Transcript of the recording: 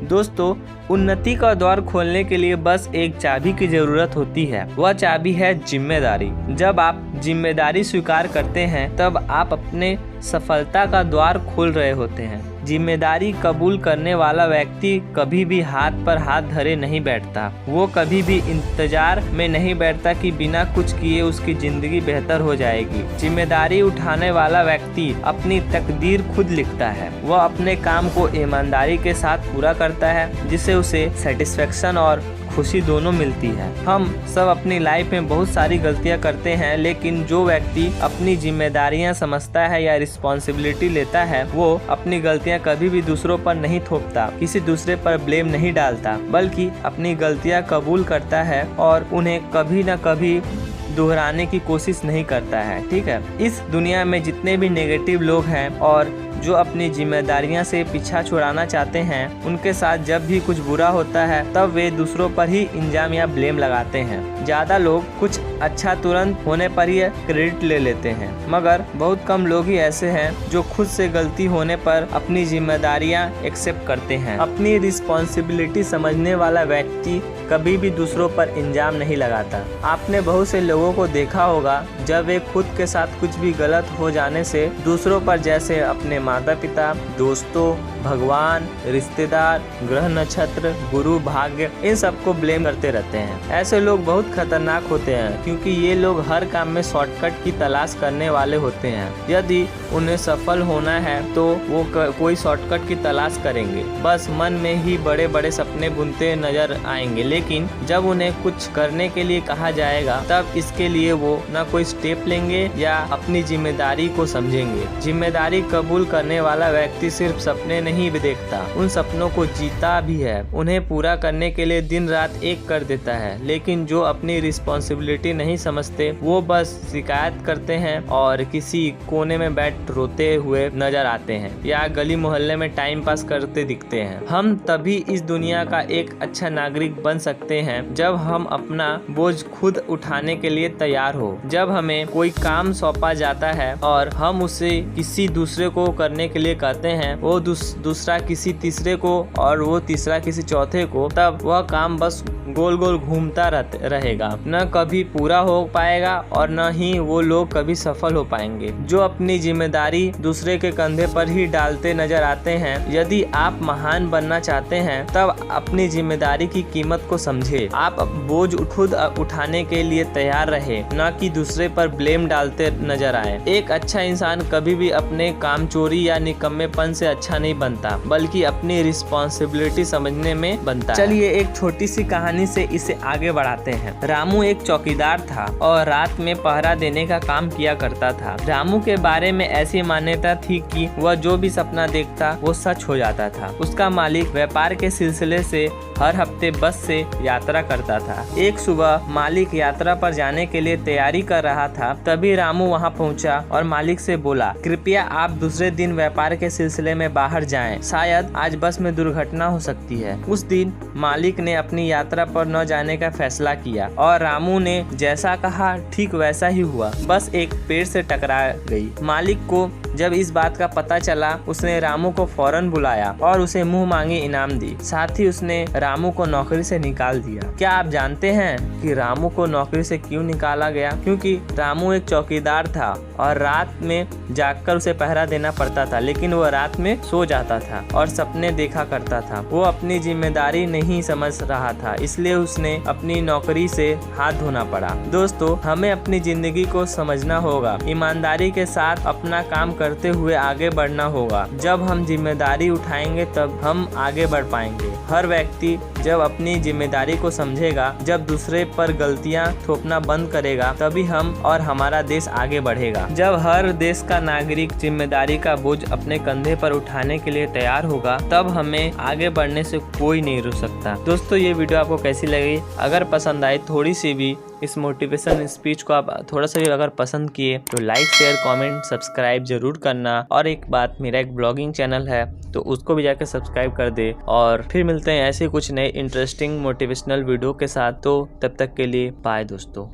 दोस्तों, उन्नति का द्वार खोलने के लिए बस एक चाबी की जरूरत होती है। वह चाबी है जिम्मेदारी। जब आप जिम्मेदारी स्वीकार करते हैं तब आप अपने सफलता का द्वार खोल रहे होते हैं। जिम्मेदारी कबूल करने वाला व्यक्ति कभी भी हाथ पर हाथ धरे नहीं बैठता। वो कभी भी इंतजार में नहीं बैठता कि बिना कुछ किए उसकी जिंदगी बेहतर हो जाएगी। जिम्मेदारी उठाने वाला व्यक्ति अपनी तकदीर खुद लिखता है। वह अपने काम को ईमानदारी के साथ पूरा करता है, जिससे उसे सेटिस्फेक्शन और खुशी दोनों मिलती है। हम सब अपनी लाइफ में बहुत सारी गलतियां करते हैं, लेकिन जो व्यक्ति अपनी जिम्मेदारियां समझता है या रिस्पॉन्सिबिलिटी लेता है, वो अपनी गलतियां कभी भी दूसरों पर नहीं थोपता, किसी दूसरे पर ब्लेम नहीं डालता, बल्कि अपनी गलतियां कबूल करता है और उन्हें कभी न कभी दोहराने की कोशिश नहीं करता है। ठीक है, इस दुनिया में जितने भी नेगेटिव लोग हैं और जो अपनी जिम्मेदारियां से पीछा छुड़ाना चाहते हैं, उनके साथ जब भी कुछ बुरा होता है तब वे दूसरों पर ही इल्जाम या ब्लेम लगाते हैं। ज्यादा लोग कुछ अच्छा तुरंत होने पर ही क्रेडिट ले लेते हैं, मगर बहुत कम लोग ही ऐसे हैं जो खुद से गलती होने पर अपनी जिम्मेदारियां एक्सेप्ट करते हैं। अपनी रिस्पॉन्सिबिलिटी समझने वाला व्यक्ति कभी भी दूसरों पर इल्जाम नहीं लगाता। आपने बहुत से लोगों को देखा होगा, जब वे खुद के साथ कुछ भी गलत हो जाने से दूसरों पर, जैसे अपने माता पिता, दोस्तों, भगवान, रिश्तेदार, ग्रह नक्षत्र, गुरु, भाग्य, इन सबको ब्लेम करते रहते हैं। ऐसे लोग बहुत खतरनाक होते हैं, क्योंकि ये लोग हर काम में शॉर्टकट की तलाश करने वाले होते हैं। यदि उन्हें सफल होना है तो वो कोई शॉर्टकट की तलाश करेंगे, बस मन में ही बड़े बड़े सपने बुनते नजर आएंगे, लेकिन जब उन्हें कुछ करने के लिए कहा जाएगा तब इसके लिए वो न कोई स्टेप लेंगे या अपनी जिम्मेदारी को समझेंगे। जिम्मेदारी कबूल करने वाला व्यक्ति सिर्फ सपने नहीं देखता, उन सपनों को जीता भी है, उन्हें पूरा करने के लिए दिन रात एक कर देता है। लेकिन जो अपनी रिस्पॉन्सिबिलिटी नहीं समझते, वो बस शिकायत करते हैं और किसी कोने में बैठ रोते हुए नजर आते हैं या गली मोहल्ले में टाइम पास करते दिखते हैं। हम तभी इस दुनिया का एक अच्छा नागरिक बन सकते हैं जब हम अपना बोझ खुद उठाने के लिए तैयार हो। जब हमें कोई काम सौंपा जाता है और हम उसे किसी दूसरे को करने के लिए कहते हैं, वो दूसरा किसी तीसरे को और वो तीसरा किसी चौथे को, तब वह काम बस गोल गोल घूमता रहेगा, न कभी पूरा हो पाएगा और न ही वो लोग कभी सफल हो पाएंगे। जो अपनी जिम्मेदारी दूसरे के कंधे पर ही डालते नजर आते हैं। यदि आप महान बनना चाहते हैं तब अपनी जिम्मेदारी की कीमत को समझे। आप बोझ खुद उठाने के लिए तैयार रहे, न कि दूसरे पर ब्लेम डालते नजर आए। एक अच्छा इंसान कभी भी अपने कामचोरी या निकम्मेपन से अच्छा नहीं बनता, बल्कि अपनी रिस्पॉन्सिबिलिटी समझने में बनता। चलिए एक छोटी सी कहानी से इसे आगे बढ़ाते हैं। रामू एक चौकीदार था और रात में पहरा देने का काम किया करता था। रामू के बारे में ऐसी मान्यता थी कि वह जो भी सपना देखता वो सच हो जाता था। उसका मालिक व्यापार के सिलसिले से हर हफ्ते बस से यात्रा करता था। एक सुबह मालिक यात्रा पर जाने के लिए तैयारी कर रहा था, तभी रामू वहां पहुंचा और मालिक से बोला, कृपया आप दूसरे दिन व्यापार के सिलसिले में बाहर जाएं, शायद आज बस में दुर्घटना हो सकती है। उस दिन मालिक ने अपनी यात्रा पर न जाने का फैसला किया और रामू ने जैसा कहा ठीक वैसा ही हुआ। बस एक पेड़ से टकरा गई। मालिक को जब इस बात का पता चला, उसने रामू को फौरन बुलाया और उसे मुंह मांगी इनाम दी। साथ ही उसने रामू को नौकरी से निकाल दिया। क्या आप जानते हैं कि रामू को नौकरी से क्यों निकाला गया? क्योंकि रामू एक चौकीदार था और रात में जागकर उसे पहरा देना पड़ता था, लेकिन वह रात में सो जाता था और सपने देखा करता था। वो अपनी जिम्मेदारी नहीं समझ रहा था, इसलिए उसने अपनी नौकरी से हाथ धोना पड़ा। दोस्तों, हमें अपनी जिंदगी को समझना होगा, ईमानदारी के साथ अपना काम करते हुए आगे बढ़ना होगा। जब हम जिम्मेदारी उठाएंगे तब हम आगे बढ़ पाएंगे। हर व्यक्ति जब अपनी जिम्मेदारी को समझेगा, जब दूसरे पर गलतियां थोपना बंद करेगा, तभी हम और हमारा देश आगे बढ़ेगा। जब हर देश का नागरिक जिम्मेदारी का बोझ अपने कंधे पर उठाने के लिए तैयार होगा, तब हमें आगे बढ़ने से कोई नहीं रोक सकता। दोस्तों, ये वीडियो आपको कैसी लगी? अगर पसंद आई, थोड़ी सी भी इस मोटिवेशन स्पीच को आप थोड़ा सा भी अगर पसंद किए तो लाइक, शेयर, कमेंट, सब्सक्राइब जरूर करना। और एक बात, मेरा एक ब्लॉगिंग चैनल है तो उसको भी जाकर सब्सक्राइब कर दे। और फिर मिलते हैं ऐसे कुछ नए इंटरेस्टिंग मोटिवेशनल वीडियो के साथ। तो तब तक के लिए बाय दोस्तों।